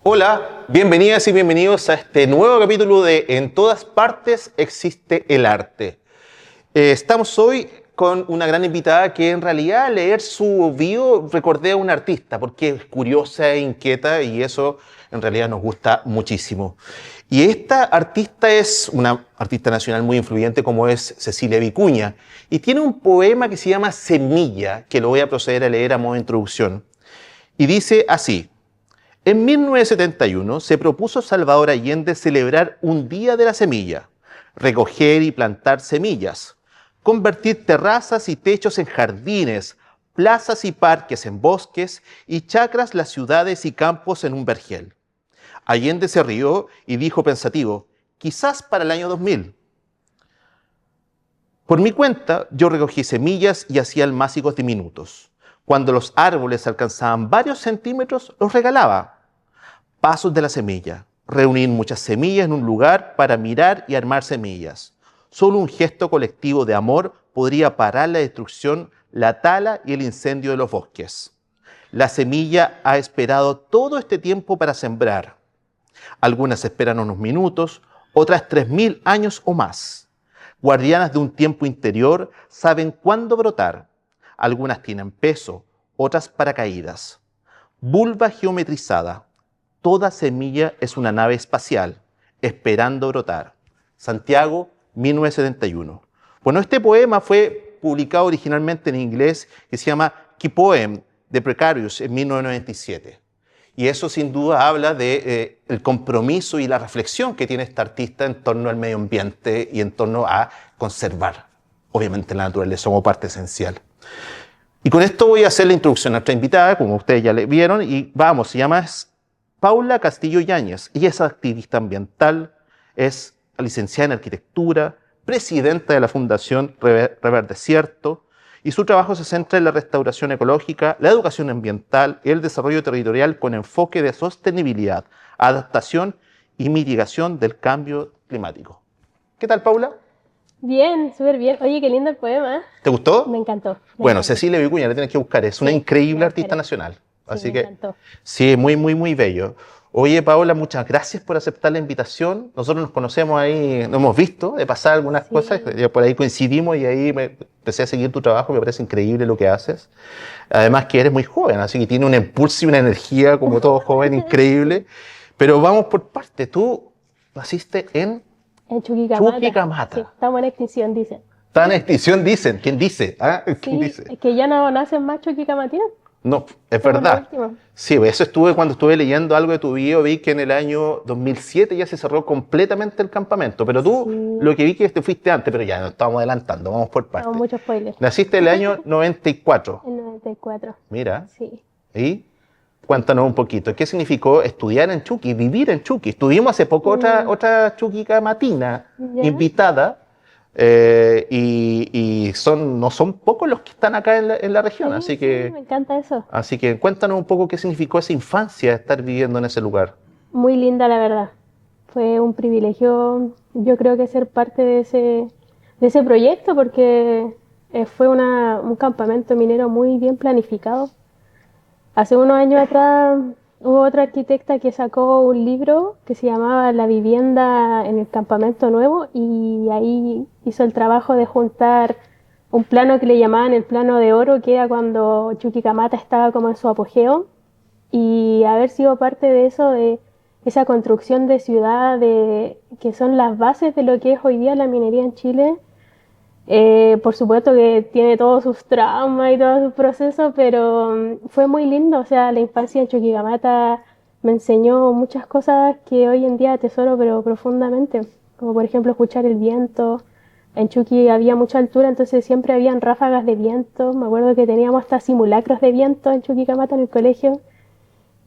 Hola, bienvenidas y bienvenidos a este nuevo capítulo de En todas partes existe el arte. Estamos hoy con una gran invitada que en realidad al leer su bio recordé a una artista porque es curiosa e inquieta y eso en realidad nos gusta muchísimo. Y esta artista es una artista nacional muy influyente como es Cecilia Vicuña y tiene un poema que se llama Semilla, que lo voy a proceder a leer a modo de introducción. Y dice así: en 1971 se propuso Salvador Allende celebrar un Día de la Semilla, recoger y plantar semillas, convertir terrazas y techos en jardines, plazas y parques en bosques y chacras las ciudades y campos en un vergel. Allende se rió y dijo pensativo: quizás para el año 2000. Por mi cuenta, yo recogí semillas y hacía almácigos diminutos. Cuando los árboles alcanzaban varios centímetros, los regalaba. Pasos de la semilla. Reunir muchas semillas en un lugar para mirar y armar semillas. Solo un gesto colectivo de amor podría parar la destrucción, la tala y el incendio de los bosques. La semilla ha esperado todo este tiempo para sembrar. Algunas esperan unos minutos, otras 3000 años o más. Guardianas de un tiempo interior saben cuándo brotar. Algunas tienen peso, otras paracaídas. Vulva geometrizada. Toda semilla es una nave espacial, esperando brotar. Santiago, 1971. Bueno, este poema fue publicado originalmente en inglés, que se llama Key Poem, de Precarious, en 1997. Y eso sin duda habla de el compromiso y la reflexión que tiene esta artista en torno al medio ambiente y en torno a conservar, obviamente, la naturaleza como parte esencial. Y con esto voy a hacer la introducción a nuestra invitada, como ustedes ya le vieron, y vamos, se llama Paula Castillo Yáñez. Ella es activista ambiental, es licenciada en arquitectura, presidenta de la Fundación Reverdecierto, y su trabajo se centra en la restauración ecológica, la educación ambiental y el desarrollo territorial con enfoque de sostenibilidad, adaptación y mitigación del cambio climático. ¿Qué tal, Paula? Bien, súper bien. Oye, qué lindo el poema. ¿Te gustó? Me encantó. Bueno, Cecilia Vicuña, la tienes que buscar, es una increíble artista nacional. Así que, sí, muy, muy, muy bello. Oye, Paola, muchas gracias por aceptar la invitación. Nosotros nos conocemos ahí, nos hemos visto de pasar algunas cosas, por ahí coincidimos y ahí empecé a seguir tu trabajo, me parece increíble lo que haces. Además que eres muy joven, así que tiene un impulso y una energía, como todo joven, increíble. Pero vamos por partes. Tú naciste en Chuquicamata. Sí, estamos en extinción, dicen. Está en extinción, dicen. ¿Quién dice? ¿Ah? ¿Quién dice? Es que ya no nacen más chuquicamatinos. No, es verdad. Sí, eso cuando estuve leyendo algo de tu video, vi que en el año 2007 ya se cerró completamente el campamento, pero tú lo que vi que te fuiste antes, pero ya nos estamos adelantando, vamos por partes. Estamos muchos spoilers. Naciste en el año 94. El 94. Mira. Sí. ¿Y? Cuéntanos un poquito, ¿qué significó estudiar en Chuqui, vivir en Chuqui? Estuvimos hace poco otra chuquicamatina invitada. Y no son pocos los que están acá en la región, sí, así que... Sí, me encanta eso. Así que cuéntanos un poco qué significó esa infancia, estar viviendo en ese lugar. Muy linda, la verdad. Fue un privilegio, yo creo que ser parte de ese proyecto, porque fue un campamento minero muy bien planificado. Hace unos años atrás hubo otra arquitecta que sacó un libro que se llamaba La vivienda en el campamento nuevo y ahí hizo el trabajo de juntar un plano que le llamaban el plano de oro, que era cuando Chuquicamata estaba como en su apogeo, y haber sido parte de eso, de esa construcción de ciudad, que son las bases de lo que es hoy día la minería en Chile. Por supuesto que tiene todos sus traumas y todos sus procesos, pero fue muy lindo. O sea, la infancia en Chuquicamata me enseñó muchas cosas que hoy en día atesoro, pero profundamente. Como por ejemplo escuchar el viento. En Chuqui había mucha altura, entonces siempre habían ráfagas de viento. Me acuerdo que teníamos hasta simulacros de viento en Chuquicamata en el colegio.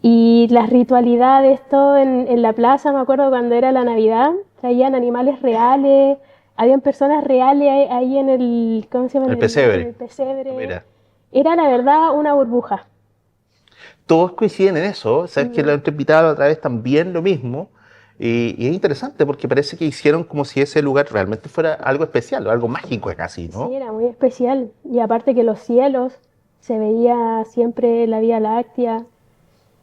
Y las ritualidades, todo en la plaza, me acuerdo cuando era la Navidad, traían animales reales. Habían personas reales ahí en el, ¿cómo se llama? El pesebre. En el pesebre. Mira. Era la verdad una burbuja. Todos coinciden en eso. Sabes que la otra invitada otra vez también lo mismo. Y es interesante porque parece que hicieron como si ese lugar realmente fuera algo especial, o algo mágico casi, ¿no? Sí, era muy especial. Y aparte que los cielos, se veía siempre la Vía Láctea.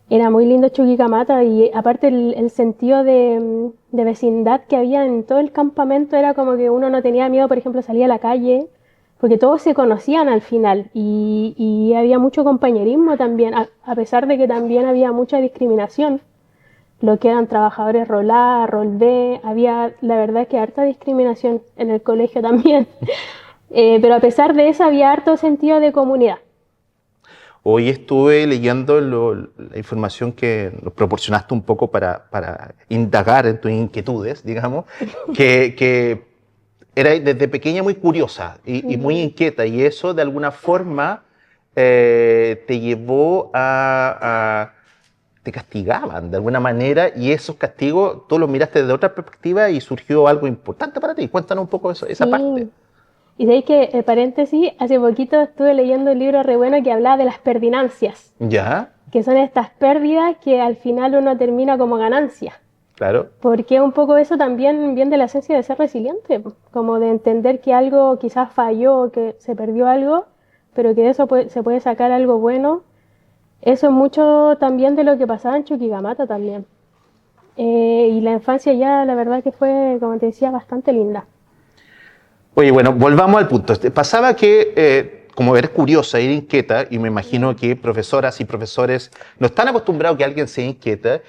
Era muy lindo Chuquicamata y aparte el sentido de vecindad que había en todo el campamento era como que uno no tenía miedo, por ejemplo, salir a la calle, porque todos se conocían al final y había mucho compañerismo también, a pesar de que también había mucha discriminación, lo que eran trabajadores rol A, rol B, había la verdad que harta discriminación en el colegio también. Pero a pesar de eso había harto sentido de comunidad. Hoy estuve leyendo la información que nos proporcionaste un poco para indagar en tus inquietudes, digamos, que era desde pequeña muy curiosa y muy inquieta, y eso de alguna forma te llevó te castigaban de alguna manera, y esos castigos tú los miraste desde otra perspectiva y surgió algo importante para ti. Cuéntanos un poco esa parte. Sí. Y de ahí que, paréntesis, hace poquito estuve leyendo un libro re bueno que hablaba de las perdinancias, ¿Ya? que son estas pérdidas que al final uno termina como ganancia. Claro. Porque un poco eso también viene de la esencia de ser resiliente, como de entender que algo quizás falló, que se perdió algo, pero que de eso se puede sacar algo bueno. Eso es mucho también de lo que pasaba en Chuquicamata también. Y la infancia ya, la verdad que fue, como te decía, bastante linda. Oye, bueno, volvamos al punto. Pasaba que, como eres curiosa, eres inquieta, y me imagino que profesoras y profesores no están acostumbrados a que alguien sea inquieta,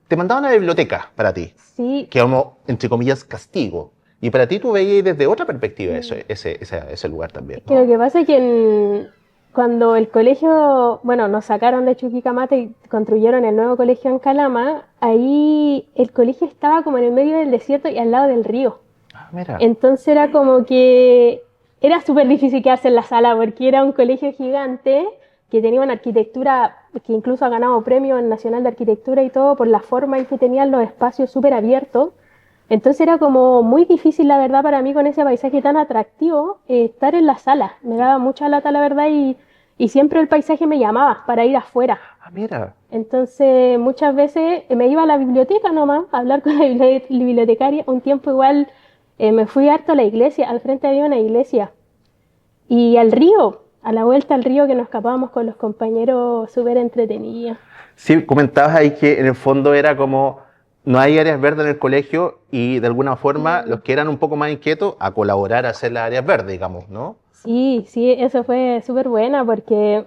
te mandaban a la biblioteca para ti, Sí, que era como, entre comillas, castigo. Y para ti tú veías desde otra perspectiva ese lugar también, que lo ¿no? que pasa es que cuando el colegio, bueno, nos sacaron de Chuquicamata y construyeron el nuevo colegio en Calama, ahí el colegio estaba como en el medio del desierto y al lado del río. Ah, mira. Entonces era como que era súper difícil quedarse en la sala porque era un colegio gigante que tenía una arquitectura que incluso ha ganado premio nacional de arquitectura y todo por la forma en que tenían los espacios súper abiertos. Entonces era como muy difícil, la verdad, para mí con ese paisaje tan atractivo, estar en la sala. Me daba mucha lata, la verdad, y siempre el paisaje me llamaba para ir afuera. Ah, mira. Entonces muchas veces me iba a la biblioteca nomás a hablar con la bibliotecaria. Un tiempo igual me fui harto a la iglesia, al frente había una iglesia. Y al río, a la vuelta al río que nos escapábamos con los compañeros súper entretenidos. Sí, comentabas ahí que en el fondo era como, no hay áreas verdes en el colegio, y de alguna forma los que eran un poco más inquietos a colaborar a hacer las áreas verdes, digamos, ¿no? Sí, sí, eso fue súper buena porque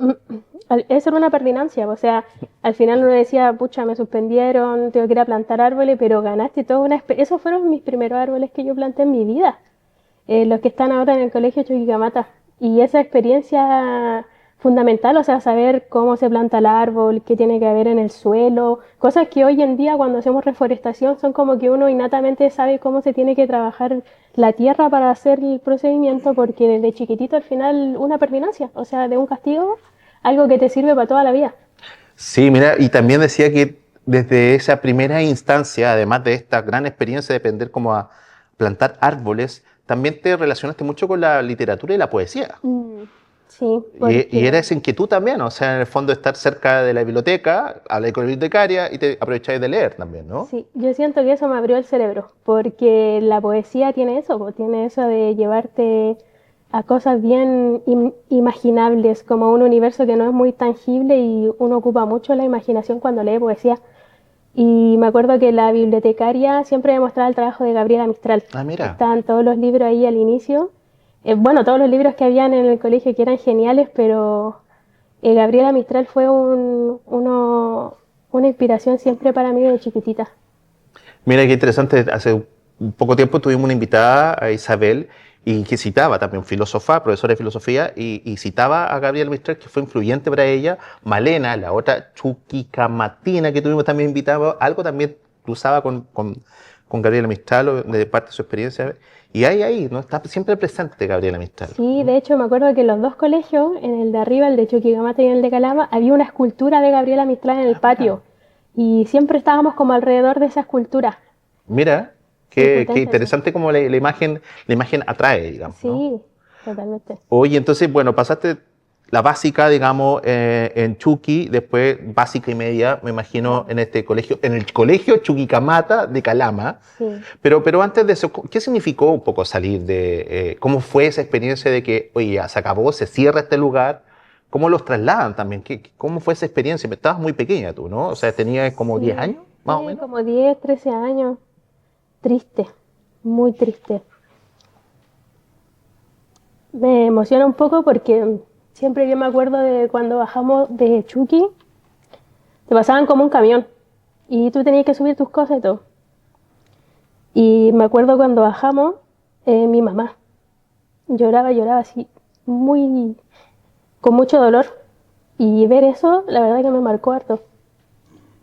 eso era una perdinancia. O sea, al final uno decía, pucha, me suspendieron, tengo que ir a plantar árboles, pero ganaste toda una experiencia. Esos fueron mis primeros árboles que yo planté en mi vida, los que están ahora en el colegio Chuquicamata. Y esa experiencia fundamental, o sea, saber cómo se planta el árbol, qué tiene que haber en el suelo, cosas que hoy en día cuando hacemos reforestación son como que uno innatamente sabe cómo se tiene que trabajar la tierra para hacer el procedimiento, porque desde chiquitito al final una pertinancia, o sea, de un castigo, algo que te sirve para toda la vida. Sí, mira, y también decía que desde esa primera instancia, además de esta gran experiencia de aprender cómo a plantar árboles, también te relacionaste mucho con la literatura y la poesía. Sí, Y era porque esa inquietud también, o sea, en el fondo estar cerca de la biblioteca, hablar con la bibliotecaria y te aprovecháis de leer también, ¿no? sí, yo siento que eso me abrió el cerebro, porque la poesía tiene eso, pues, tiene eso de llevarte a cosas bien imaginables, como un universo que no es muy tangible y uno ocupa mucho la imaginación cuando lee poesía. Y me acuerdo que la bibliotecaria siempre me mostraba el trabajo de Gabriela Mistral. Ah, mira. Estaban todos los libros ahí al inicio. Bueno, todos los libros que habían en el colegio que eran geniales, pero Gabriela Mistral fue una inspiración siempre para mí de chiquitita. Mira qué interesante, hace un poco tiempo tuvimos una invitada, a Isabel, y que citaba también filósofa, profesora de filosofía, y citaba a Gabriela Mistral, que fue influyente para ella. Malena, la otra chuquicamatina que tuvimos también invitada, algo también cruzaba con Gabriela Mistral, o de parte de su experiencia. Y ahí, ¿no? Está siempre presente Gabriela Mistral. Sí, de hecho me acuerdo que en los dos colegios, en el de arriba, el de Chuquicamata y en el de Calama, había una escultura de Gabriela Mistral en el patio. Y siempre estábamos como alrededor de esa escultura. Mira, Sí, qué potente eso. interesante cómo la imagen atrae, digamos, ¿no? Sí, totalmente. Oye, entonces, bueno, pasaste la básica, digamos, en Chuqui, después básica y media, me imagino, en este colegio, en el colegio Chuquicamata de Calama. Sí. Pero antes de eso, ¿qué significó un poco salir de, cómo fue esa experiencia de que, oye, ya se acabó, se cierra este lugar? ¿Cómo los trasladan también? ¿Cómo fue esa experiencia? Estabas muy pequeña tú, ¿no? O sea, tenías como 10 Sí, años, más o sí, menos. como 10, 13 años. Triste, muy triste. Me emociona un poco porque siempre yo me acuerdo de cuando bajamos de Chucky, te pasaban como un camión y tú tenías que subir tus cosas y todo. Y me acuerdo cuando bajamos, mi mamá lloraba así, muy, con mucho dolor. Y ver eso, la verdad que me marcó harto.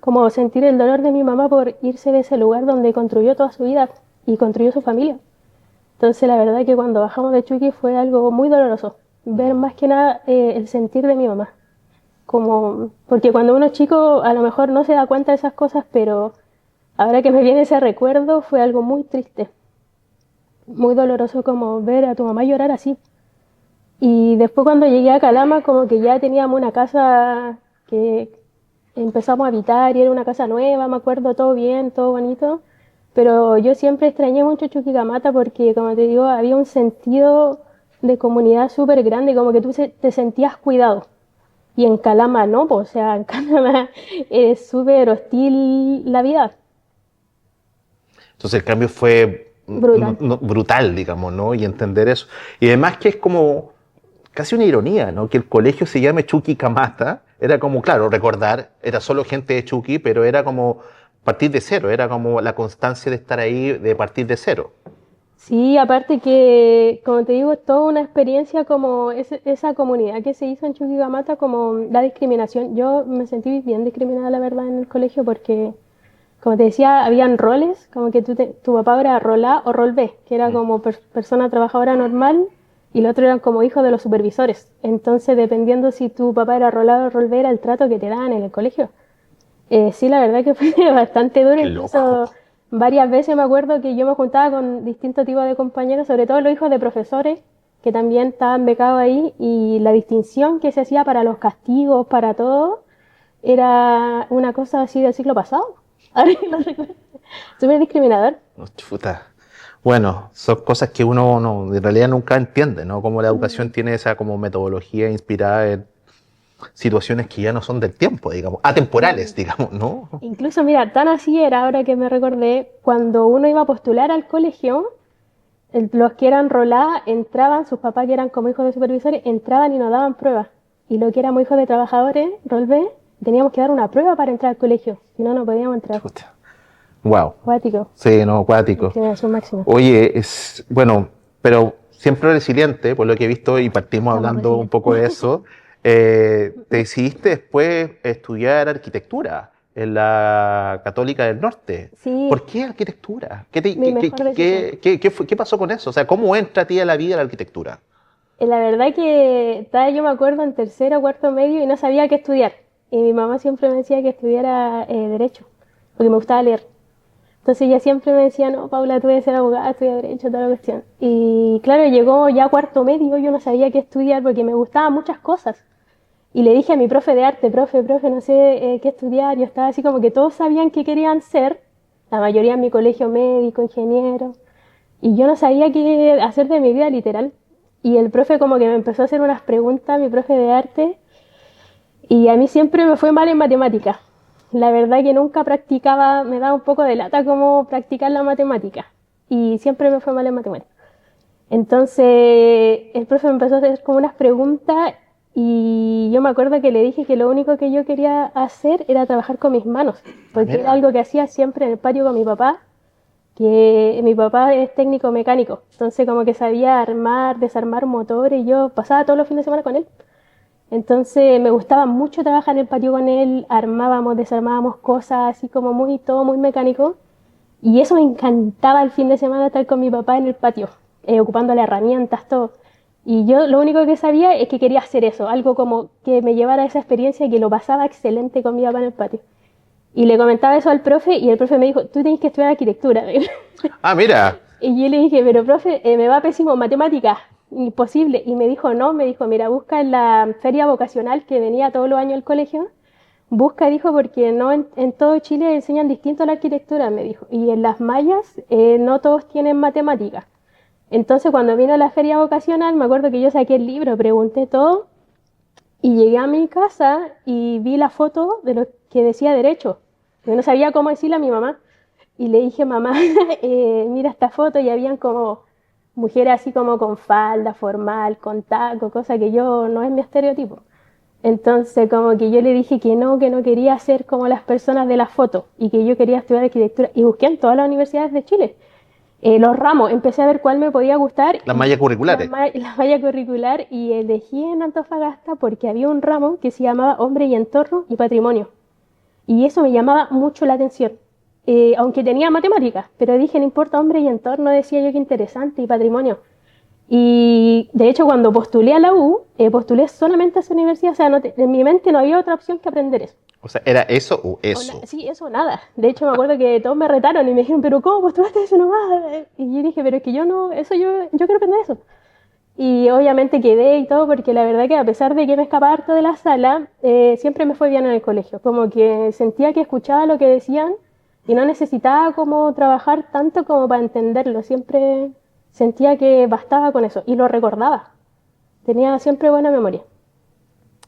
Como sentir el dolor de mi mamá por irse de ese lugar donde construyó toda su vida y construyó su familia. Entonces la verdad que cuando bajamos de Chucky fue algo muy doloroso. Ver más que nada el sentir de mi mamá. Como, porque cuando uno es chico a lo mejor no se da cuenta de esas cosas, pero ahora que me viene ese recuerdo fue algo muy triste. Muy doloroso como ver a tu mamá llorar así. Y después cuando llegué a Calama como que ya teníamos una casa que empezamos a habitar y era una casa nueva, me acuerdo, todo bien, todo bonito. Pero yo siempre extrañé mucho Chuquicamata porque, como te digo, había un sentido de comunidad súper grande, como que tú te sentías cuidado. Y en Calama no, pues, o sea, en Calama es súper hostil la vida. Entonces el cambio fue Brutal. brutal, digamos, ¿no? Y entender eso. Y además que es como casi una ironía, ¿no? Que el colegio se llame Chuquicamata. Era como, claro, recordar, era solo gente de Chuqui, pero era como partir de cero, era como la constancia de estar ahí, de partir de cero. Sí, aparte que, como te digo, es toda una experiencia como esa comunidad que se hizo en Chuquicamata, como la discriminación. Yo me sentí bien discriminada, la verdad, en el colegio porque, como te decía, habían roles, como que tu papá era rol A o rol B, que era como persona trabajadora normal y el otro eran como hijos de los supervisores. Entonces, dependiendo si tu papá era rol A o rol B, era el trato que te daban en el colegio. Sí, la verdad que fue bastante duro, Qué incluso loco. varias veces me acuerdo que yo me juntaba con distintos tipos de compañeros, sobre todo los hijos de profesores, que también estaban becados ahí, y la distinción que se hacía para los castigos, para todo, era una cosa así del siglo pasado. Ahora que lo recuerdo. Súper discriminador. No, chuta. Bueno, son cosas que uno no, en realidad nunca entiende, ¿no? Como la educación tiene esa como metodología inspirada en situaciones que ya no son del tiempo, digamos, atemporales, digamos, ¿no? Incluso, mira, tan así era, ahora que me recordé, cuando uno iba a postular al colegio, los que eran roladas entraban, sus papás que eran como hijos de supervisores, entraban y nos daban pruebas. Y lo que éramos hijos de trabajadores, rol B, teníamos que dar una prueba para entrar al colegio, si no, no podíamos entrar. Chuta. Wow. Cuático, Sí, no, acuático. discriminación máxima. Oye, es, bueno, pero siempre resiliente, por lo que he visto, y partimos Somos hablando un poco de eso, te decidiste después estudiar arquitectura en la Católica del Norte. Sí, ¿Por qué arquitectura? mi mejor decisión. ¿Qué pasó con eso? O sea, ¿cómo entra a ti a la vida la arquitectura? La verdad que estaba yo me acuerdo en tercero o cuarto medio y no sabía qué estudiar. Y mi mamá siempre me decía que estudiara Derecho, porque me gustaba leer. Entonces ella siempre me decía, no, Paula, tú debes ser abogada, estudia Derecho, toda la cuestión. Y claro, llegó ya cuarto medio, yo no sabía qué estudiar porque me gustaban muchas cosas. Y le dije a mi profe de arte, profe, no sé qué estudiar. Yo estaba así como que todos sabían qué querían ser, la mayoría en mi colegio médico, ingeniero. Y yo no sabía qué hacer de mi vida literal. Y el profe como que me empezó a hacer unas preguntas, mi profe de arte, y a mí siempre me fue mal en matemáticas. La verdad que nunca practicaba, me daba un poco de lata como practicar la matemática. Y siempre me fue mal en matemáticas. Entonces el profe me empezó a hacer como unas preguntas y yo me acuerdo que le dije que lo único que yo quería hacer era trabajar con mis manos, porque era Mira, algo que hacía siempre en el patio con mi papá, que mi papá es técnico mecánico, entonces como que sabía armar, desarmar motores y yo pasaba todos los fines de semana con él. Entonces me gustaba mucho trabajar en el patio con él, armábamos, desarmábamos cosas así como muy, todo muy mecánico. Y eso me encantaba el fin de semana estar con mi papá en el patio, ocupando las herramientas, todo. Y yo lo único que sabía es que quería hacer eso, algo como que me llevara a esa experiencia y que lo pasaba excelente con mi papá en el patio. Y le comentaba eso al profe y el profe me dijo, tú tienes que estudiar arquitectura. ah, mira, Y yo le dije, pero profe, me va pésimo en matemáticas. imposible. Y me dijo, no, me dijo, mira, busca en la feria vocacional que venía todos los años al colegio. Busca, dijo, porque no en todo Chile enseñan distinto la arquitectura, me dijo. Y en las mallas no todos tienen matemáticas. Entonces, cuando vino la feria vocacional, me acuerdo que yo saqué el libro, pregunté todo y llegué a mi casa y vi la foto de lo que decía derecho. Yo no sabía cómo decirle a mi mamá. Y le dije, mamá, mira esta foto y habían como mujeres así como con falda formal, con taco, cosa que yo no es mi estereotipo. Entonces como que yo le dije que no quería ser como las personas de la foto y que yo quería estudiar arquitectura y busqué en todas las universidades de Chile. Los ramos, empecé a ver cuál me podía gustar. Las mallas curriculares. La malla curricular y elegí en Antofagasta porque había un ramo que se llamaba Hombre y Entorno y Patrimonio. Y eso me llamaba mucho la atención. Aunque tenía matemáticas, pero dije, no importa, hombre y entorno, decía yo, qué interesante, y patrimonio. Y de hecho, cuando postulé a la U, postulé solamente a esa universidad, o sea, en mi mente no había otra opción que aprender eso. O sea, ¿era eso o eso? Sí, eso nada. De hecho, me acuerdo que todos me retaron y me dijeron, pero ¿cómo postulaste eso nomás? Y yo dije, pero es que yo no, yo quiero aprender eso. Y obviamente quedé y todo, porque la verdad que a pesar de que me escapaba harto de la sala, siempre me fue bien en el colegio. Como que sentía que escuchaba lo que decían y no necesitaba como trabajar tanto como para entenderlo. Siempre sentía que bastaba con eso y lo recordaba. Tenía siempre buena memoria.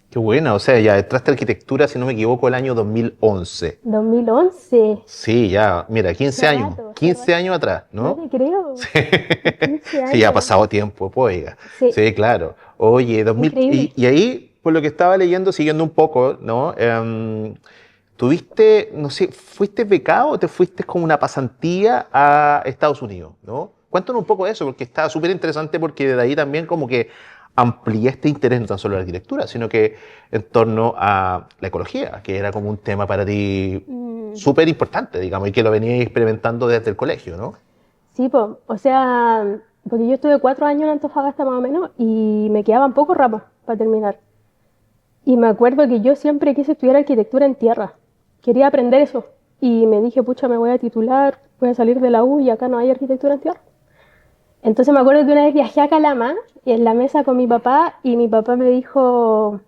Qué buena, o sea, ya entraste a arquitectura, si no me equivoco, el año 2011. 2011. Sí, ya, mira, 15 Hace años, rato, 15 años atrás, no ¿no? te creo. Sí, 15 sí, ha años. pasado tiempo, pues, oiga. Sí, Sí, claro. Oye, 2000, increíble. y ahí, por lo que estaba leyendo, siguiendo un poco, ¿no? Tuviste, no sé, ¿fuiste becado o te fuiste con una pasantía a Estados Unidos, ¿no? Cuéntanos un poco de eso, porque está súper interesante porque de ahí también como que ampliaste interés no tan solo en la arquitectura, sino que en torno a la ecología, que era como un tema para ti Mm, súper importante, digamos, y que lo venías experimentando desde el colegio, ¿no? sí, o sea, porque yo estuve 4 años en Antofagasta más o menos y me quedaban pocos ramos para terminar. Y me acuerdo que yo siempre quise estudiar arquitectura en tierra. Quería aprender eso. Y me dije, pucha, me voy a titular, voy a salir de la U y acá no hay arquitectura en tierra. Entonces me acuerdo que una vez viajé a Calama y en la mesa con mi papá y mi papá me dijo,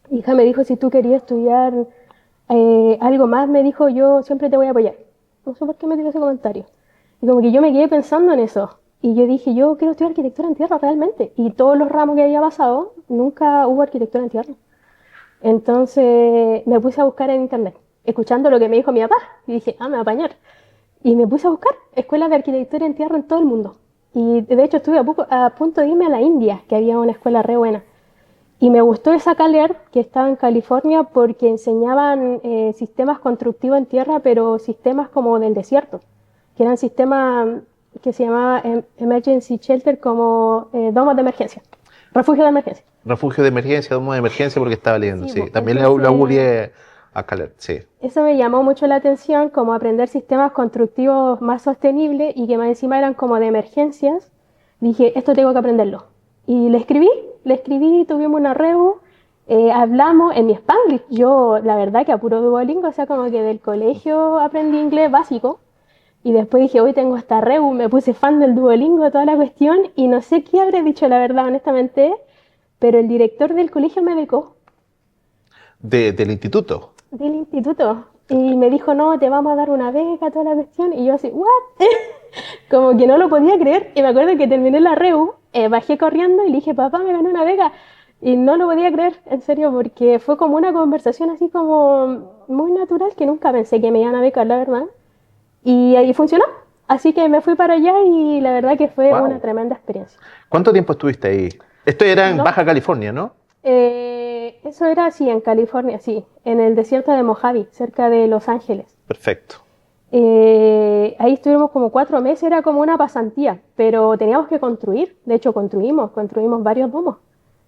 hija, me dijo, si tú querías estudiar algo más, me dijo, yo siempre te voy a apoyar. No sé por qué me dio ese comentario. Y como que yo me quedé pensando en eso. Y yo dije, yo quiero estudiar arquitectura en tierra realmente. Y todos los ramos que había pasado, nunca hubo arquitectura en tierra. Entonces me puse a buscar en internet, escuchando lo que me dijo mi papá. Y dije, me va a apañar. Y me puse a buscar escuelas de arquitectura en tierra en todo el mundo. Y de hecho estuve a punto de irme a la India, que había una escuela re buena. Y me gustó esa CalAir, que estaba en California, porque enseñaban sistemas constructivos en tierra, pero sistemas como del desierto, que eran sistemas que se llamaba Emergency Shelter, como domos de emergencia, refugio de emergencia. Refugio de emergencia, domo de emergencia, porque estaba leyendo, Sí, sí. pues, También la entonces googleé a Caler, sí. eso me llamó mucho la atención, como aprender sistemas constructivos más sostenibles y que más encima eran como de emergencias. Dije, esto tengo que aprenderlo. Y le escribí, tuvimos una reunión, hablamos en mi Spanglish. Yo, la verdad, que a puro Duolingo, o sea, como que del colegio aprendí inglés básico. Y después dije, hoy tengo esta reunión, me puse fan del Duolingo, toda la cuestión, y no sé qué habré dicho, la verdad, honestamente, pero el director del colegio me becó. Del instituto. Del instituto. Y me dijo, no, te vamos a dar una beca, toda la cuestión. Y yo así, ¿what? Como que no lo podía creer. Y me acuerdo que terminé la REU, bajé corriendo y le dije, papá, me ganó una beca. Y no lo podía creer, en serio, porque fue como una conversación así como muy natural que nunca pensé que me iban a becar, la verdad. Y ahí funcionó. Así que me fui para allá y la verdad que fue una Wow. tremenda experiencia. ¿Cuánto tiempo estuviste ahí? Esto era en ¿No? Baja California, ¿no? Eso era así en California, sí, en el desierto de Mojave, cerca de Los Ángeles. Perfecto. Ahí estuvimos como 4 meses, era como una pasantía, pero teníamos que construir. De hecho, construimos varios domos,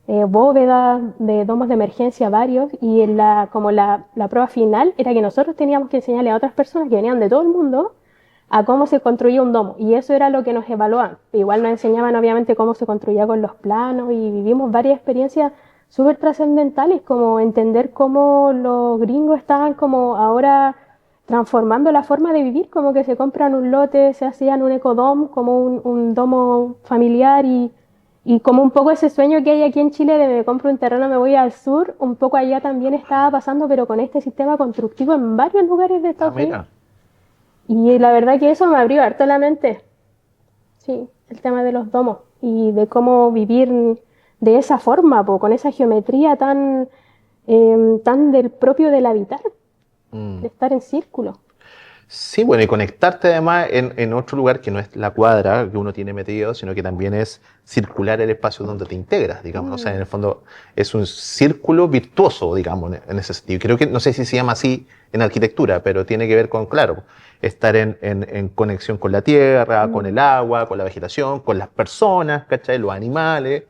bóvedas de domos de emergencia, varios, y como la prueba final era que nosotros teníamos que enseñarle a otras personas que venían de todo el mundo a cómo se construía un domo, y eso era lo que nos evaluaban. Igual nos enseñaban obviamente cómo se construía con los planos y vivimos varias experiencias súper trascendentales, como entender cómo los gringos estaban como ahora transformando la forma de vivir, como que se compran un lote, se hacían un ecodom, como un domo familiar Y como un poco ese sueño que hay aquí en Chile de me compro un terreno, me voy al sur, un poco allá también estaba pasando, pero con este sistema constructivo en varios lugares de Ah, Estados Unidos. mira. Y la verdad que eso me abrió harto la mente. Sí, el tema de los domos y de cómo vivir de esa forma, po, con esa geometría tan del propio del habitar, de estar en círculo. Sí, bueno, y conectarte además en otro lugar que no es la cuadra que uno tiene metido, sino que también es circular el espacio donde te integras, digamos. O sea, en el fondo es un círculo virtuoso, digamos, en ese sentido. Creo que, no sé si se llama así en arquitectura, pero tiene que ver con, claro, estar en conexión con la tierra, con el agua, con la vegetación, con las personas, ¿cachai? Los animales.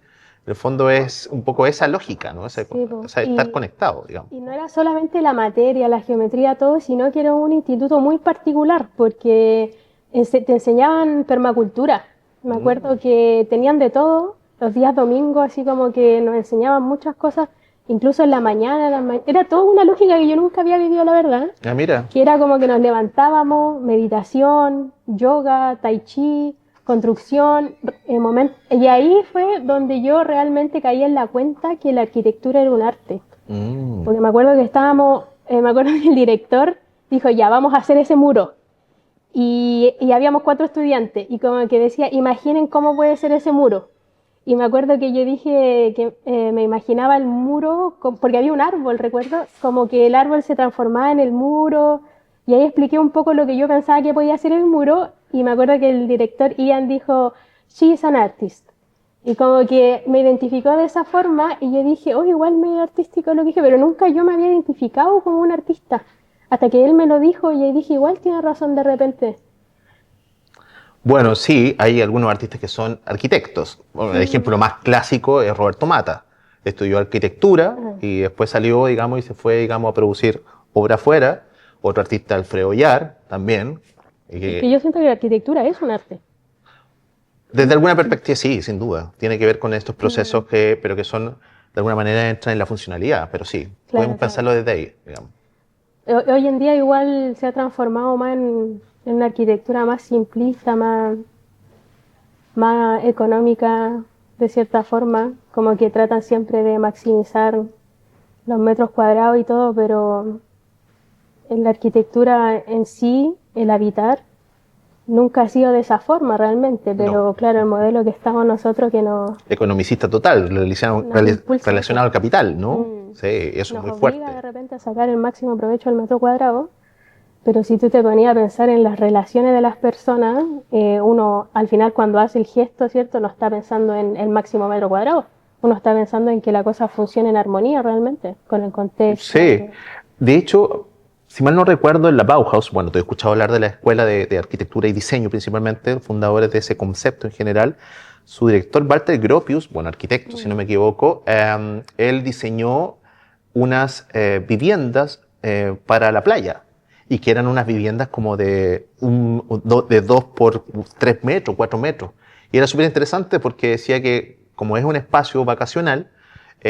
En el fondo es un poco esa lógica, ¿no? Sí, po. O sea, estar conectado, digamos. Y no era solamente la materia, la geometría, todo, sino que era un instituto muy particular, porque te enseñaban permacultura. Me acuerdo que tenían de todo, los días domingos, así como que nos enseñaban muchas cosas, incluso en la mañana, era toda una lógica que yo nunca había vivido, la verdad. Ah, mira. Que era como que nos levantábamos, meditación, yoga, tai chi, construcción, y ahí fue donde yo realmente caí en la cuenta que la arquitectura era un arte. Porque me acuerdo que me acuerdo que el director dijo, ya, vamos a hacer ese muro. Y habíamos 4 estudiantes, y como que decía, imaginen cómo puede ser ese muro. Y me acuerdo que yo dije que me imaginaba el muro, porque había un árbol, recuerdo, como que el árbol se transformaba en el muro, y ahí expliqué un poco lo que yo pensaba que podía ser el muro, y me acuerdo que el director Ian dijo, she is an artist. Y como que me identificó de esa forma, y yo dije, oh, igual medio artístico lo que dije, pero nunca yo me había identificado como un artista. Hasta que él me lo dijo, y ahí dije, igual tiene razón de repente. Bueno, sí, hay algunos artistas que son arquitectos. Bueno, el ejemplo más clásico es Roberto Mata. Estudió arquitectura y después salió, digamos, y se fue, digamos, a producir obra afuera. Otro artista, Alfredo Yar, también. Es que yo siento que la arquitectura es un arte. Desde alguna perspectiva, sí, sin duda. Tiene que ver con estos procesos pero que son, de alguna manera, entran en la funcionalidad. Pero sí, podemos pensarlo desde ahí, digamos. Hoy en día igual se ha transformado más en una arquitectura más simplista, más económica, de cierta forma, como que tratan siempre de maximizar los metros cuadrados y todo, pero en la arquitectura en sí, el habitar, nunca ha sido de esa forma realmente, pero No. claro, el modelo que estamos nosotros que nos Economicista total, relacionado al capital, ¿no? Sí, eso es muy obliga fuerte. de repente a sacar el máximo provecho al metro cuadrado. Pero si tú te ponías a pensar en las relaciones de las personas, uno al final cuando hace el gesto, ¿cierto? No está pensando en el máximo metro cuadrado. Uno está pensando en que la cosa funcione en armonía realmente, con el contexto. Sí, de hecho, si mal no recuerdo, en la Bauhaus, bueno, te he escuchado hablar de la escuela de arquitectura y diseño principalmente, fundadores de ese concepto en general. Su director, Walter Gropius, bueno, arquitecto, si no me equivoco, él diseñó unas viviendas para la playa y que eran unas viviendas como de 2 por 3 metros, 4 metros. Y era súper interesante porque decía que como es un espacio vacacional,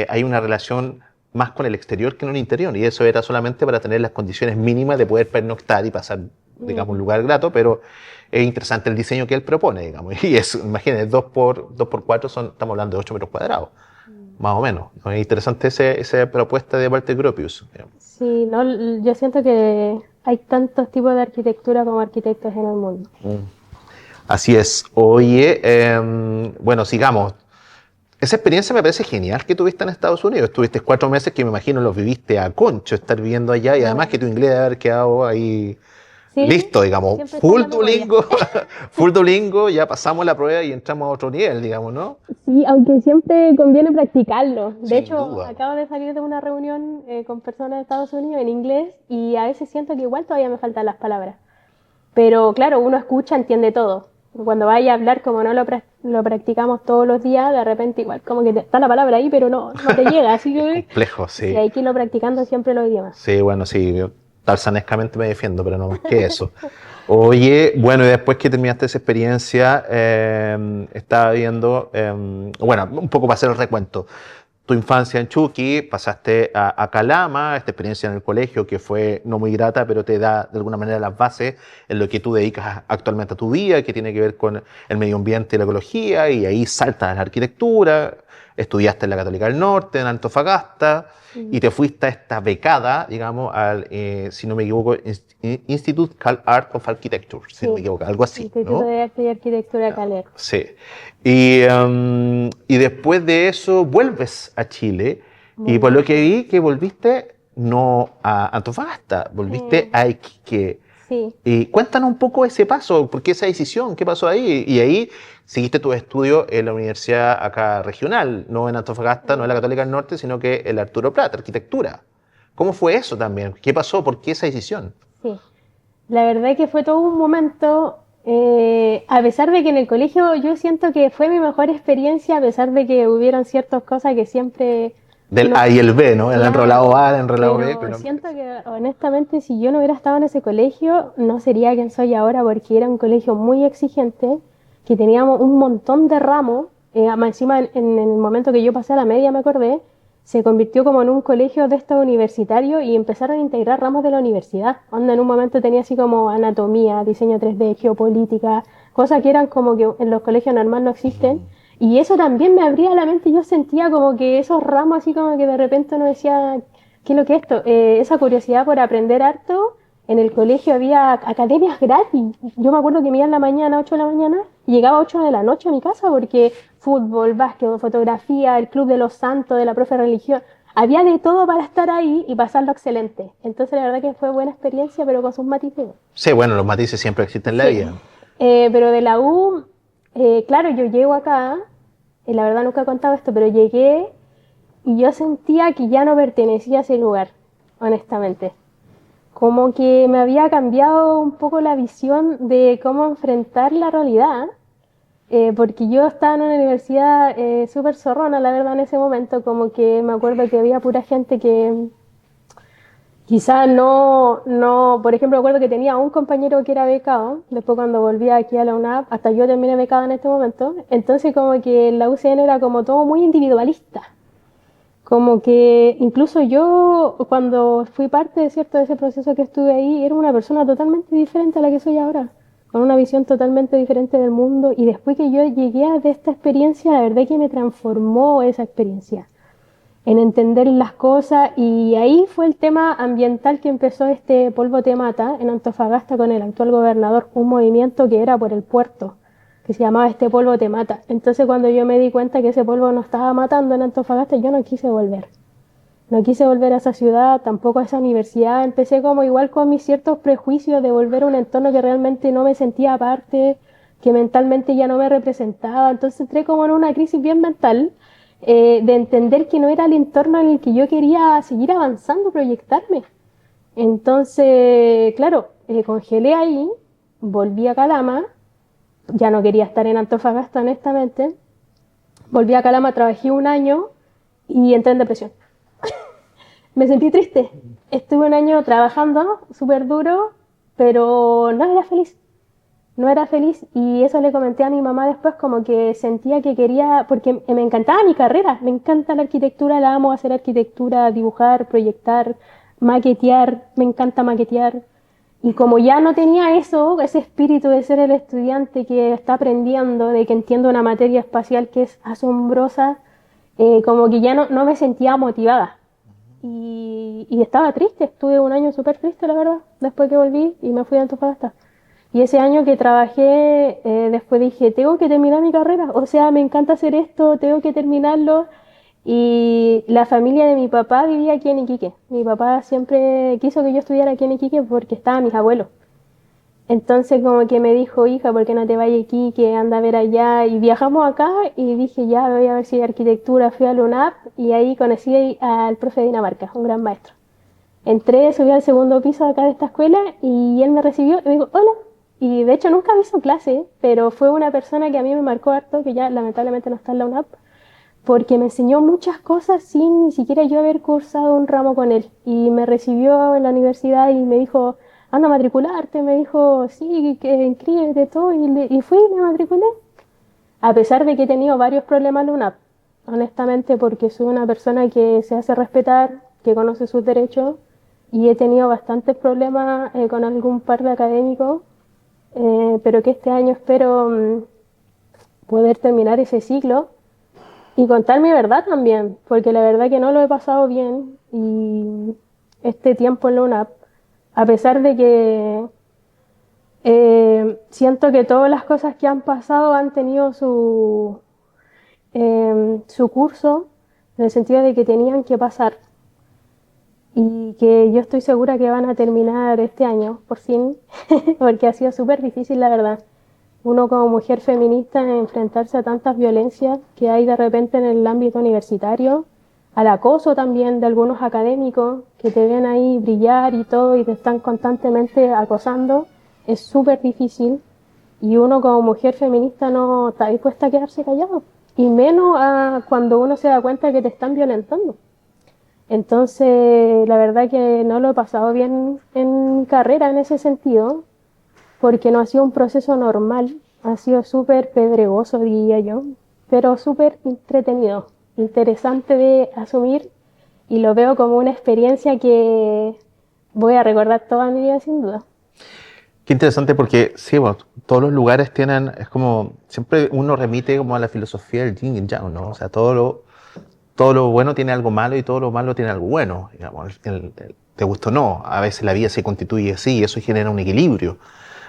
hay una relación más con el exterior que en el interior, y eso era solamente para tener las condiciones mínimas de poder pernoctar y pasar, digamos, un lugar grato, pero es interesante el diseño que él propone, digamos, y es, imagínense, 2 por 4 estamos hablando de 8 metros cuadrados, más o menos. Es interesante esa propuesta de Walter Gropius. Sí, no, yo siento que hay tantos tipos de arquitectura como arquitectos en el mundo. Así es. Oye, bueno, sigamos. Esa experiencia me parece genial que tuviste en Estados Unidos. Estuviste 4 meses que me imagino los viviste a concho, estar viviendo allá, y además que tu inglés debe haber quedado ahí Sí, listo, digamos. siempre está Full en la memoria. Duolingo, full Duolingo, ya pasamos la prueba y entramos a otro nivel, digamos, ¿no? Sí, aunque siempre conviene practicarlo. De Sin hecho, duda. acabo de salir de una reunión con personas de Estados Unidos en inglés y a veces siento que igual todavía me faltan las palabras. Pero claro, uno escucha, entiende todo. Cuando vaya a hablar, como no lo practicamos todos los días, de repente igual como que está la palabra ahí, pero no te llega. Así que Complejo, sí. sí, hay que irlo practicando siempre los idiomas. Sí, bueno, sí, yo tarzanescamente me defiendo, pero no más que eso. Oye, bueno, y después que terminaste esa experiencia, estaba viendo, bueno, un poco para hacer el recuento. tu infancia en Chucky, pasaste a Calama, esta experiencia en el colegio que fue no muy grata, pero te da de alguna manera las bases en lo que tú dedicas actualmente a tu vida, que tiene que ver con el medio ambiente y la ecología, y ahí saltas a la arquitectura, estudiaste en la Católica del Norte, en Antofagasta, y te fuiste a esta becada, digamos, al, si no me equivoco, Institute Art of Architecture, si no me equivoco, algo así, Instituto ¿no? de Arte y Arquitectura Caler. Sí. Y después de eso vuelves a Chile y por lo que vi que volviste no a Antofagasta, volviste a Iquique. Sí. Y cuéntanos un poco ese paso, ¿por qué esa decisión? ¿Qué pasó ahí? Y ahí seguiste tus estudios en la universidad acá regional, no en Antofagasta, no en la Católica del Norte, sino que en la Arturo Prat, arquitectura. ¿Cómo fue eso también? ¿Qué pasó? ¿Por qué esa decisión? Sí, la verdad que fue todo un momento, a pesar de que en el colegio yo siento que fue mi mejor experiencia, a pesar de que hubieron ciertas cosas que siempre... Del no, A y el B, ¿no? El enrolado A, el enrolado B. pero siento que honestamente si yo no hubiera estado en ese colegio no sería quien soy ahora porque era un colegio muy exigente, que teníamos un montón de ramos, más encima en el momento que yo pasé a la media me acordé, se convirtió como en un colegio de estos universitarios y empezaron a integrar ramos de la universidad. Onda, en un momento tenía así como anatomía, diseño 3D, geopolítica, cosas que eran como que en los colegios normales no existen. Y eso también me abría la mente, yo sentía como que esos ramos así como que de repente uno decía, ¿qué es lo que es esto? Esa curiosidad por aprender harto, en el colegio había academias gratis. Yo me acuerdo que me iba en la mañana, 8 de la mañana, y llegaba a 8 de la noche a mi casa porque fútbol, básquet, fotografía, el club de los santos, de la profe de religión, había de todo para estar ahí y pasarlo excelente. Entonces la verdad que fue buena experiencia, pero con sus matices. Sí, bueno, los matices siempre existen en la vida. Pero de la U, claro, yo llego acá, la verdad nunca he contado esto, pero llegué y yo sentía que ya no pertenecía a ese lugar, honestamente. Como que me había cambiado un poco la visión de cómo enfrentar la realidad, porque yo estaba en una universidad súper zorrona, la verdad, en ese momento, como que me acuerdo que había pura gente que quizás no, por ejemplo, me acuerdo que tenía un compañero que era becado, después cuando volví aquí a la UNAP, hasta yo terminé becada en este momento, entonces como que la UCN era como todo muy individualista, como que incluso yo cuando fui parte, ¿cierto?, de ese proceso que estuve ahí, era una persona totalmente diferente a la que soy ahora, con una visión totalmente diferente del mundo, y después que yo llegué a esta experiencia, la verdad que me transformó esa experiencia en entender las cosas, y ahí fue el tema ambiental que empezó este Polvo Te Mata en Antofagasta con el actual gobernador, un movimiento que era por el puerto, que se llamaba Este Polvo Te Mata. Entonces cuando yo me di cuenta que ese polvo nos estaba matando en Antofagasta, yo no quise volver. No quise volver a esa ciudad, tampoco a esa universidad. Empecé como igual con mis ciertos prejuicios de volver a un entorno que realmente no me sentía parte, que mentalmente ya no me representaba. Entonces entré como en una crisis bien mental, de entender que no era el entorno en el que yo quería seguir avanzando, proyectarme. Entonces, claro, congelé ahí, volví a Calama, ya no quería estar en Antofagasta, honestamente. Volví a Calama, trabajé un año y entré en depresión. Me sentí triste. Estuve un año trabajando súper duro, pero no era feliz. No era feliz, y eso le comenté a mi mamá después, como que sentía que quería, porque me encantaba mi carrera, me encanta la arquitectura, la amo, hacer arquitectura, dibujar, proyectar, maquetear, me encanta maquetear. Y como ya no tenía eso, ese espíritu de ser el estudiante que está aprendiendo, de que entiende una materia espacial que es asombrosa, como que ya no me sentía motivada. Y estaba triste, estuve un año súper triste, la verdad, después que volví y me fui a Antofagasta. Y ese año que trabajé, después dije, tengo que terminar mi carrera, o sea, me encanta hacer esto, tengo que terminarlo. Y la familia de mi papá vivía aquí en Iquique. Mi papá siempre quiso que yo estudiara aquí en Iquique porque estaban mis abuelos. Entonces como que me dijo, hija, ¿por qué no te vayas aquí? Que anda a ver allá. Y viajamos acá y dije, ya voy a ver si hay arquitectura. Fui a la UNAP y ahí conocí al profe de Dinamarca, un gran maestro. Entré, subí al segundo piso acá de esta escuela y él me recibió y me dijo, hola. Y de hecho nunca me hizo clase, pero fue una persona que a mí me marcó harto, que ya lamentablemente no está en la UNAP, porque me enseñó muchas cosas sin ni siquiera yo haber cursado un ramo con él. Y me recibió en la universidad y me dijo, anda a matricularte, me dijo, sí, que inscríbete todo, y fui y me matriculé. A pesar de que he tenido varios problemas en la UNAP, honestamente, porque soy una persona que se hace respetar, que conoce sus derechos y he tenido bastantes problemas con algún par de académicos, pero que este año espero poder terminar ese ciclo y contar mi verdad también, porque la verdad que no lo he pasado bien y este tiempo en la UNAP, a pesar de que siento que todas las cosas que han pasado han tenido su curso, en el sentido de que tenían que pasar y que yo estoy segura que van a terminar este año, por fin, porque ha sido súper difícil, la verdad. Uno como mujer feminista enfrentarse a tantas violencias que hay de repente en el ámbito universitario, al acoso también de algunos académicos que te ven ahí brillar y todo y te están constantemente acosando, es súper difícil y uno como mujer feminista no está dispuesta a quedarse callado y menos cuando uno se da cuenta que te están violentando. Entonces, la verdad que no lo he pasado bien en mi carrera en ese sentido, porque no ha sido un proceso normal, ha sido súper pedregoso, diría yo, pero súper entretenido, interesante de asumir y lo veo como una experiencia que voy a recordar toda mi vida sin duda. Qué interesante porque, sí, bueno, todos los lugares tienen, es como, siempre uno remite como a la filosofía del yin y yang, ¿no? O sea, todo lo bueno tiene algo malo y todo lo malo tiene algo bueno, digamos, te gusta o no, a veces la vida se constituye así y eso genera un equilibrio.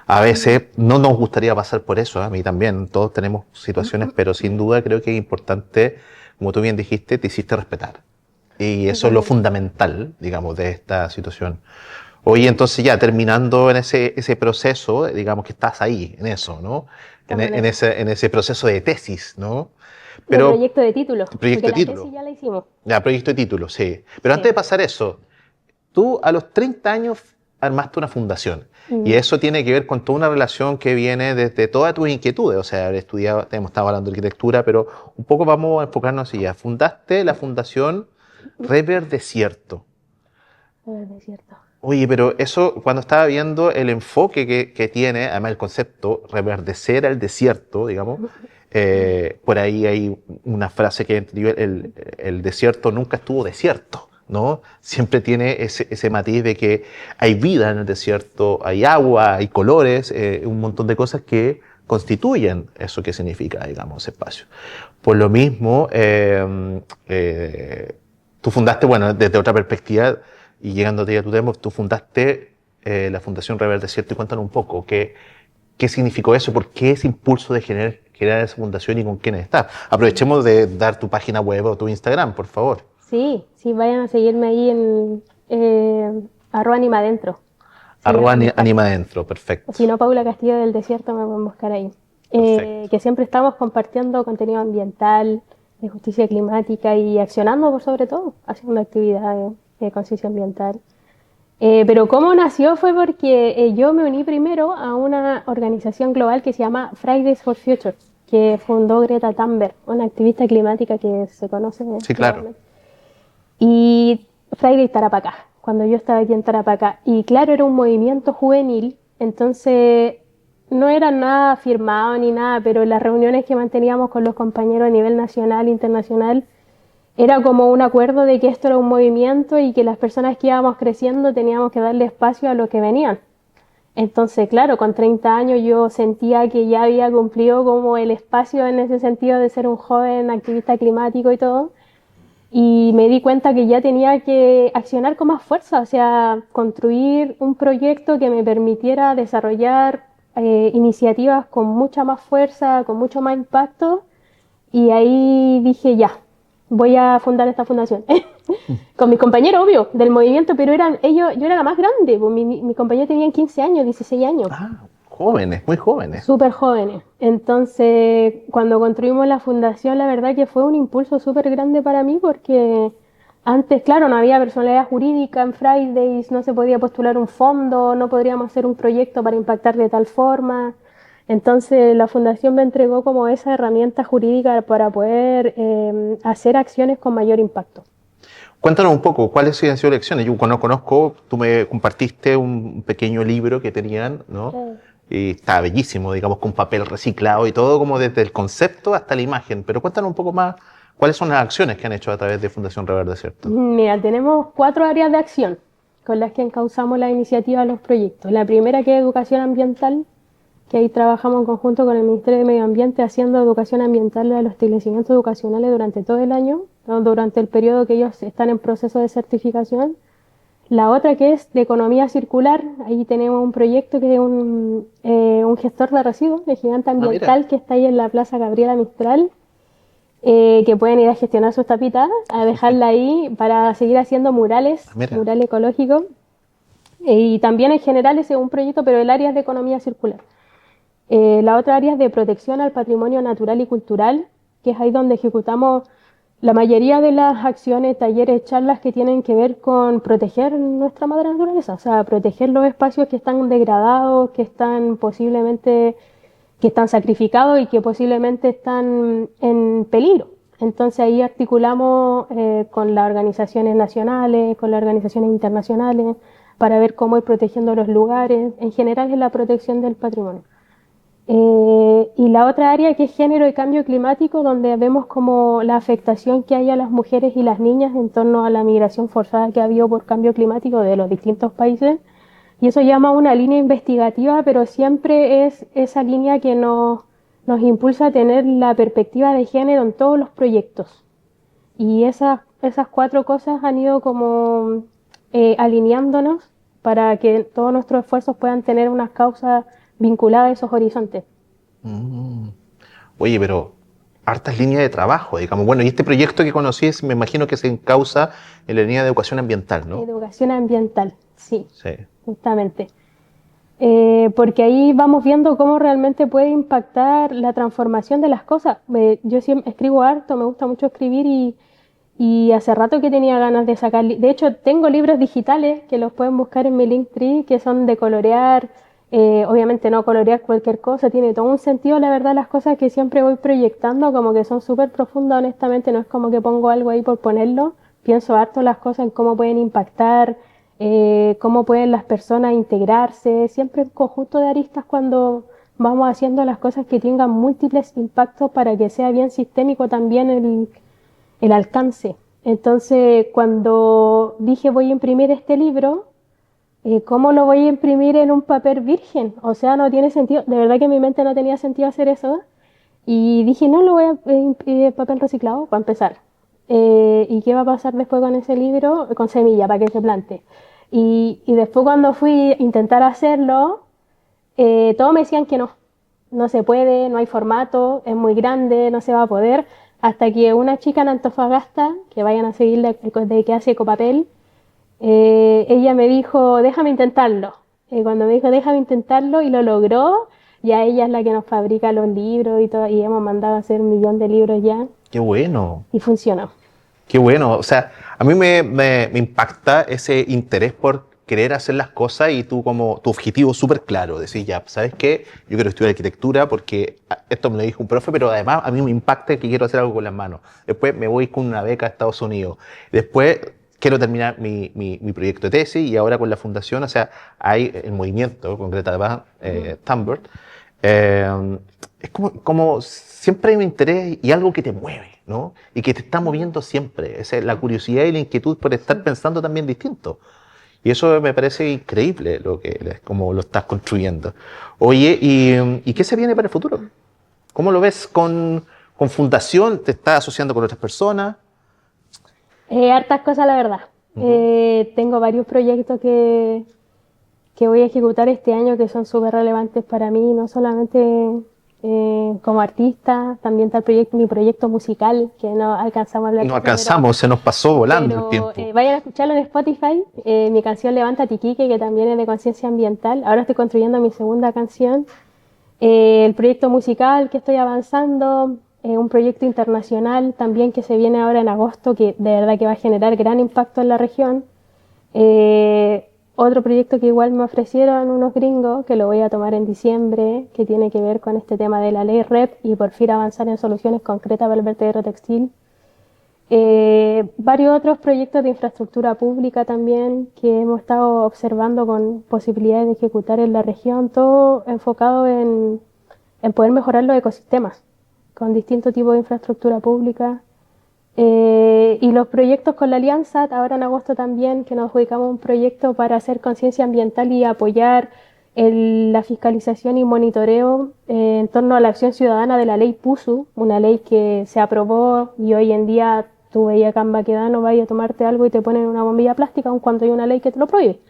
A veces no nos gustaría pasar por eso, a mí también, todos tenemos situaciones, pero sin duda creo que es importante, como tú bien dijiste, te hiciste respetar. Y eso es lo fundamental, digamos, de esta situación. Oye, entonces ya terminando en ese proceso, digamos que estás ahí, en eso, ¿no? En ese proceso de tesis, ¿no? De Pero, proyecto de título, proyecto porque de la título. tesis ya la hicimos. Ya, proyecto de título, sí. Pero antes Sí. de pasar eso, tú a los 30 años armaste una fundación. Y Mm. eso tiene que ver con toda una relación que viene desde todas tus inquietudes. O sea, haber estudiado, hemos estado hablando de arquitectura, pero un poco vamos a enfocarnos así ya. Fundaste la fundación Rever Desierto. Es cierto. Oye, pero eso, cuando estaba viendo el enfoque que tiene, además el concepto, reverdecer al desierto, digamos, por ahí hay una frase que entendió, el desierto nunca estuvo desierto, ¿no? Siempre tiene ese matiz de que hay vida en el desierto, hay agua, hay colores, un montón de cosas que constituyen eso que significa, digamos, ese espacio. Por lo mismo, tú fundaste, bueno, desde otra perspectiva, y llegando a tu tema, tú fundaste la Fundación Rever Desierto y cuéntanos un poco qué significó eso, por qué ese impulso de crear esa fundación y con quiénes estás. Aprovechemos de dar tu página web o tu Instagram, por favor. Sí, sí, vayan a seguirme ahí en @animadentro. Sí, Anima Adentro, perfecto. si no, Paula Castillo del Desierto me pueden buscar ahí. Perfecto. Que siempre estamos compartiendo contenido ambiental, de justicia climática y accionando por sobre todo, haciendo actividades de conciencia ambiental. Pero cómo nació fue porque yo me uní primero a una organización global que se llama Fridays for Future, que fundó Greta Thunberg, una activista climática que se conoce. Sí, claro. Y Fridays Tarapacá, cuando yo estaba aquí en Tarapacá. Y claro, era un movimiento juvenil, entonces no era nada firmado ni nada, pero las reuniones que manteníamos con los compañeros a nivel nacional e internacional era como un acuerdo de que esto era un movimiento y que las personas que íbamos creciendo teníamos que darle espacio a los que venían. Entonces, claro, con 30 años yo sentía que ya había cumplido como el espacio en ese sentido de ser un joven activista climático y todo. Y me di cuenta que ya tenía que accionar con más fuerza, o sea, construir un proyecto que me permitiera desarrollar iniciativas con mucha más fuerza, con mucho más impacto. Y ahí dije, ya, voy a fundar esta fundación. Con mis compañeros, obvio, del movimiento, pero eran ellos, yo era la más grande, pues mis compañeros tenían 15 años, 16 años. Ah, jóvenes, muy jóvenes. Súper jóvenes. Entonces, cuando construimos la fundación, la verdad que fue un impulso súper grande para mí porque antes, claro, no había personalidad jurídica en Fridays, no se podía postular un fondo, no podríamos hacer un proyecto para impactar de tal forma. Entonces, la fundación me entregó como esa herramienta jurídica para poder hacer acciones con mayor impacto. Cuéntanos un poco, ¿cuáles han sido las acciones? Yo no conozco, tú me compartiste un pequeño libro que tenían, ¿no? Sí. Y está bellísimo, digamos, con papel reciclado y todo, como desde el concepto hasta la imagen. Pero cuéntanos un poco más, ¿Cuáles son las acciones que han hecho a través de Fundación Reverde, cierto? Mira, tenemos 4 áreas de acción con las que encauzamos la iniciativa de los proyectos. La primera, que es educación ambiental, que ahí trabajamos en conjunto con el Ministerio de Medio Ambiente haciendo educación ambiental a los establecimientos educacionales durante todo el año, ¿no? Durante el periodo que ellos están en proceso de certificación. La otra, que es de economía circular, ahí tenemos un proyecto que es un gestor de residuos de Gigante Ambiental que está ahí en la Plaza Gabriela Mistral, que pueden ir a gestionar sus tapitas, a dejarla ahí para seguir haciendo murales, mural ecológico. Y también en general ese es un proyecto, pero el área es de economía circular. La otra área es de protección al patrimonio natural y cultural, que es ahí donde ejecutamos la mayoría de las acciones, talleres, charlas que tienen que ver con proteger nuestra madre naturaleza, o sea, proteger los espacios que están degradados, que están posiblemente, que están sacrificados y que posiblemente están en peligro. Entonces ahí articulamos con las organizaciones nacionales, con las organizaciones internacionales, para ver cómo ir protegiendo los lugares. En general es la protección del patrimonio. Y la otra área, que es género y cambio climático, donde vemos como la afectación que hay a las mujeres y las niñas en torno a la migración forzada que ha habido por cambio climático de los distintos países. Y eso llama a una línea investigativa, pero siempre es esa línea que nos impulsa a tener la perspectiva de género en todos los proyectos. Y esas 4 cosas han ido como alineándonos para que todos nuestros esfuerzos puedan tener unas causas vinculadas a esos horizontes. Oye, pero hartas líneas de trabajo, digamos. Bueno, y este proyecto que conocí, me imagino que se encausa en la línea de educación ambiental, ¿no? Educación ambiental, sí. Sí. Justamente. Porque ahí vamos viendo cómo realmente puede impactar la transformación de las cosas. Yo siempre escribo harto, me gusta mucho escribir y hace rato que tenía ganas de sacar. De hecho, tengo libros digitales que los pueden buscar en mi Linktree, que son de colorear. Obviamente no colorear cualquier cosa, tiene todo un sentido, la verdad, las cosas que siempre voy proyectando, como que son súper profundas, honestamente, no es como que pongo algo ahí por ponerlo, pienso harto las cosas en cómo pueden impactar, cómo pueden las personas integrarse, siempre en conjunto de aristas cuando vamos haciendo las cosas que tengan múltiples impactos para que sea bien sistémico también el alcance. Entonces, cuando dije voy a imprimir este libro, ¿cómo lo voy a imprimir en un papel virgen? O sea, no tiene sentido. De verdad que en mi mente no tenía sentido hacer eso. Y dije, no, lo voy a imprimir en papel reciclado para empezar. ¿Y qué va a pasar después con ese libro? Con semilla, para que se plante. Y después cuando fui a intentar hacerlo, todos me decían que no. No se puede, no hay formato, es muy grande, no se va a poder. Hasta que una chica en Antofagasta, que vayan a seguirle de que hace Ecopapel, ella me dijo, déjame intentarlo. Cuando me dijo, déjame intentarlo, y lo logró, ya ella es la que nos fabrica los libros y todo, y hemos mandado a hacer 1.000.000 de libros ya. ¡Qué bueno! Y funcionó. ¡Qué bueno! O sea, a mí me impacta ese interés por querer hacer las cosas y tú como tu objetivo súper claro, decir, ya, ¿sabes qué? Yo quiero estudiar arquitectura porque esto me lo dijo un profe, pero además a mí me impacta que quiero hacer algo con las manos. Después me voy con una beca a Estados Unidos. Después quiero terminar mi proyecto de tesis y ahora con la fundación, o sea, hay el movimiento, concretamente Thunberg, es como siempre hay un interés y algo que te mueve, ¿no? Y que te está moviendo siempre, esa es la curiosidad y la inquietud por estar pensando también distinto. Y eso me parece increíble como lo estás construyendo. Oye, ¿y qué se viene para el futuro? ¿Cómo lo ves con fundación? ¿Te estás asociando con otras personas? Hartas cosas, la verdad. Tengo varios proyectos que voy a ejecutar este año que son súper relevantes para mí, no solamente como artista, también está mi proyecto musical, que no alcanzamos a hablar. No alcanzamos, se nos pasó volando el tiempo. Vayan a escucharlo en Spotify, mi canción Levanta Tiquique, que también es de conciencia ambiental. Ahora estoy construyendo mi segunda canción. El proyecto musical que estoy avanzando, un proyecto internacional también que se viene ahora en agosto, que de verdad que va a generar gran impacto en la región. Otro proyecto que igual me ofrecieron unos gringos, que lo voy a tomar en diciembre, que tiene que ver con este tema de la ley REP y por fin avanzar en soluciones concretas para el vertedero textil. Varios otros proyectos de infraestructura pública también que hemos estado observando con posibilidades de ejecutar en la región, todo enfocado en poder mejorar los ecosistemas con distintos tipos de infraestructura pública. Y los proyectos con la Alianza, ahora en agosto también, que nos dedicamos a un proyecto para hacer conciencia ambiental y apoyar la fiscalización y monitoreo en torno a la acción ciudadana de la ley PUSU, una ley que se aprobó y hoy en día tú veías acá en Baquedano, vaya a tomarte algo y te ponen una bombilla plástica, aun cuando hay una ley que te lo prohíbe.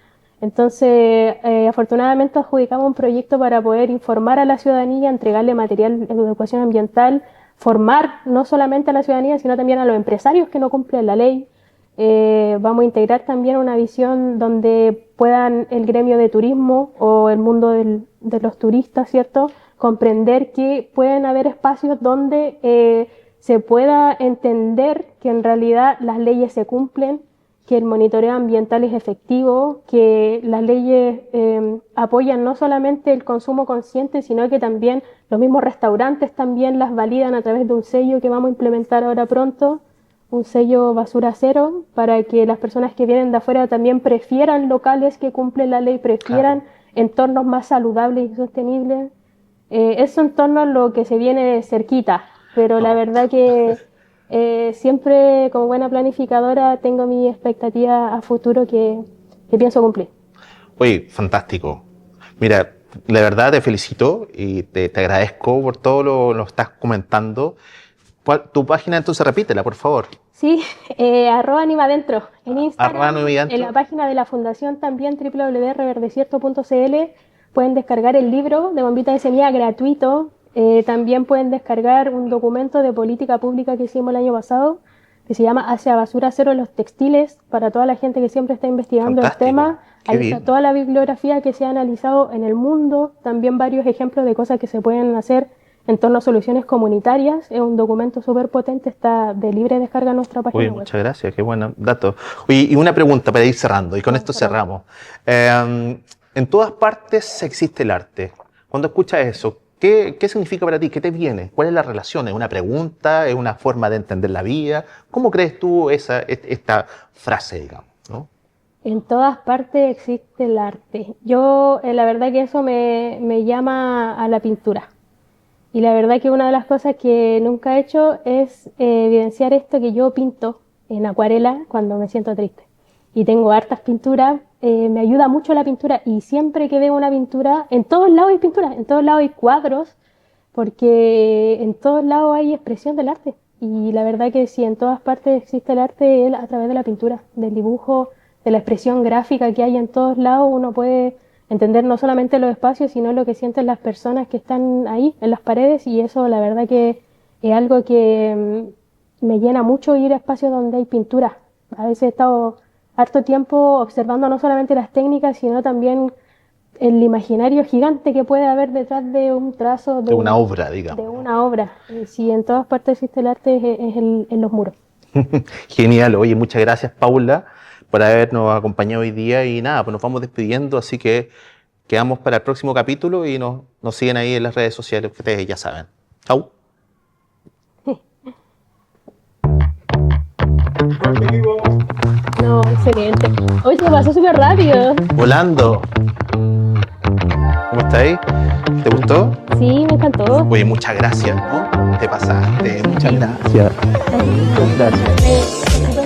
Entonces, afortunadamente adjudicamos un proyecto para poder informar a la ciudadanía, entregarle material de educación ambiental, formar no solamente a la ciudadanía, sino también a los empresarios que no cumplen la ley. Vamos a integrar también una visión donde puedan el gremio de turismo o el mundo de los turistas, ¿cierto?, comprender que pueden haber espacios donde se pueda entender que en realidad las leyes se cumplen, que el monitoreo ambiental es efectivo, que las leyes apoyan no solamente el consumo consciente, sino que también los mismos restaurantes también las validan a través de un sello que vamos a implementar ahora pronto, un sello basura cero, para que las personas que vienen de afuera también prefieran locales que cumplen la ley, prefieran entornos más saludables y sostenibles. Eso en torno a lo que se viene cerquita, pero la verdad que siempre como buena planificadora tengo mi expectativa a futuro que pienso cumplir. Oye, fantástico. Mira, la verdad te felicito y te agradezco por todo lo que estás comentando. Tu página entonces repítela, por favor. Sí, @animadentro en Instagram, en la página de la fundación también www.reverdecierto.cl pueden descargar el libro de Bombita de Semilla gratuito. También pueden descargar un documento de política pública que hicimos el año pasado, que se llama Hacia Basura Cero en los Textiles, para toda la gente que siempre está investigando el tema. Ahí está toda la bibliografía que se ha analizado en el mundo, también varios ejemplos de cosas que se pueden hacer en torno a soluciones comunitarias. Es un documento súper potente, está de libre descarga en nuestra página web. Muchas gracias, qué buen dato. Oye, y una pregunta para ir cerrando, y con esto cerramos. En todas partes existe el arte. Cuando escuchas eso, ¿qué significa para ti? ¿Qué te viene? ¿Cuál es la relación? ¿Es una pregunta? ¿Es una forma de entender la vida? ¿Cómo crees tú esta frase, digamos, ¿no? En todas partes existe el arte. Yo, la verdad que eso me llama a la pintura. Y la verdad que una de las cosas que nunca he hecho es evidenciar esto, que yo pinto en acuarela cuando me siento triste. Y tengo hartas pinturas, me ayuda mucho la pintura, y siempre que veo una pintura, en todos lados hay pinturas, en todos lados hay cuadros, porque en todos lados hay expresión del arte. Y la verdad que si en todas partes existe el arte, es a través de la pintura, del dibujo, de la expresión gráfica que hay en todos lados. Uno puede entender no solamente los espacios, sino lo que sienten las personas que están ahí, en las paredes, y eso la verdad que es algo que me llena mucho, ir a espacios donde hay pintura. A veces he estado harto tiempo observando no solamente las técnicas, sino también el imaginario gigante que puede haber detrás de un trazo, de una obra, digamos. De una obra. Si en todas partes existe el arte, es en los muros. Genial. Oye, muchas gracias, Paula, por habernos acompañado hoy día, y nada, pues nos vamos despidiendo, así que quedamos para el próximo capítulo y nos siguen ahí en las redes sociales, que ustedes ya saben. Chau. No, excelente. Hoy se pasó súper rápido. Volando. ¿Cómo estáis? ¿Te gustó? Sí, me encantó. Oye, muchas gracias, ¿no? Te pasaste. Muchas gracias. Gracias.